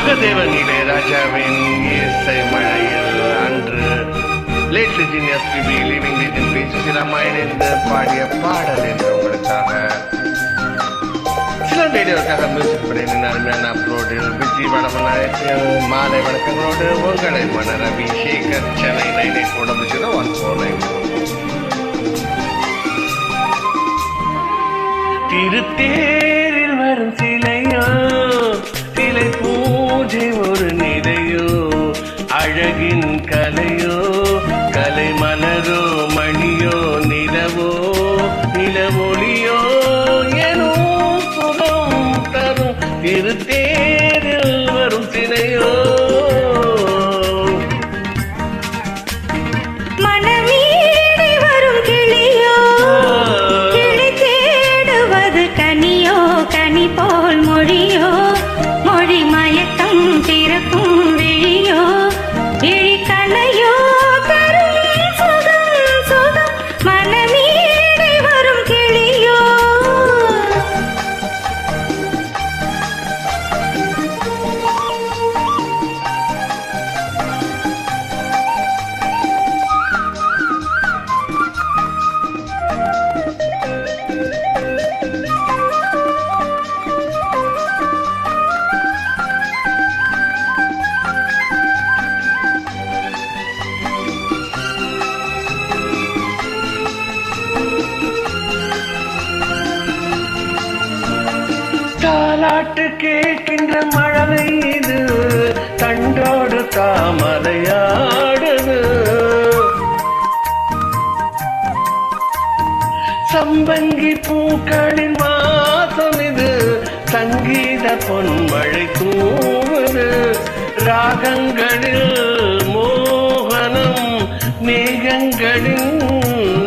நாகதேவன் இளையராஜாவின் இசை மழையில் அன்று late legend SPB living legend P சுசிலாமா இணைந்து பாடிய பாடல் என்று உங்களுக்காக சில ரேடியோக்காக மியூசிக் பண்ணின அருமையான அப்லோடில் விஜி வடமநாயத்தில் மாலை வணக்கங்களோடு உங்களை மன ரவி சேகர் சென்னை 98.149. திருத்தேரில் வரும் சிலையோ சிலை பூஜை ஒரு நிலையோ அழகின் கலையோ கலை மலரோ மணியோ நிலவோ நிலவொளியோ எனோ சுகம் தரும் திருத்தேரில் வரும் சிலையோ போல் மொழியோ மொழி மயக்கம் திறக்கும் விழியோ விழி கலையோ தரும் சுகம் சுகம் மனமீடை வரும் கிளியோ தாலாட்டு கேட்கின்ற மழலை இது தண்டோடு தாமரையாடுது சம்பங்கி பூக்களின் வாசம் இது சங்கீத பொன்மழை தூவுது ராகங்களில் மோகனம் மேகங்களின்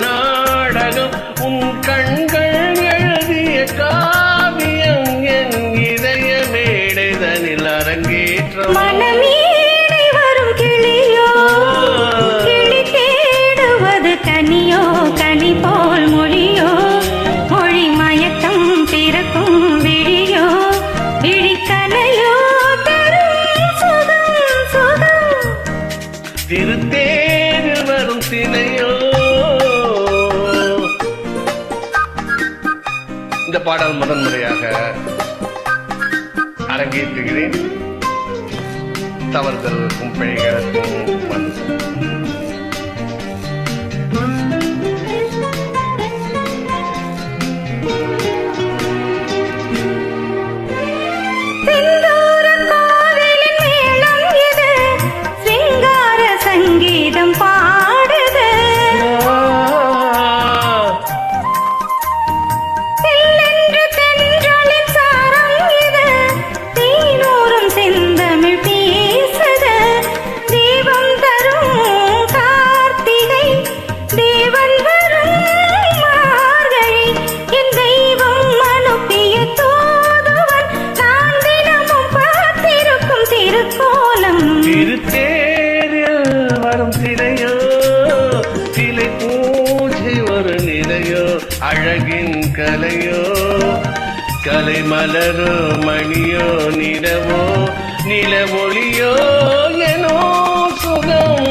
நாடகம் உன் கண்கள் எழுதிய காவியம் என் இதய மேடைதனில் அரங்கேற்றம் மனமீடை வரும் கிளியோ கிளி தேடுவது கனியோ கனி போல் மொழியோ மொழி மயக்கம் பிறக்கும் விழியோ விழி கலையோ தரும் சுகம் சுகம் திருத்தேரில் வரும் சிலையோ. இந்த பாடல் முதன்முறையாக அரங்கேற்றுகிறேன். தவறுதலுக்கும் பிழைகளுக்கும் சங்கீதம் பாடுது செல்லென்று தென்றலின் சாரம் இது தீனூரும் செந்தமிழ் பேசுது தீபம் தரும் கார்த்திகை தேவன் வரும் மார்கழி என் தெய்வம் அனுப்பிய தூதுவன் நான் தினமும் பார்த்திருக்கும் திருக்கோலம் வரும் சிலையோ சிலை பூஜை ஒரு நிலையோ அழகின் கலையோ கலை மலரோ மணியோ நிலவோ நிலவொளியோ எனோ சுகம்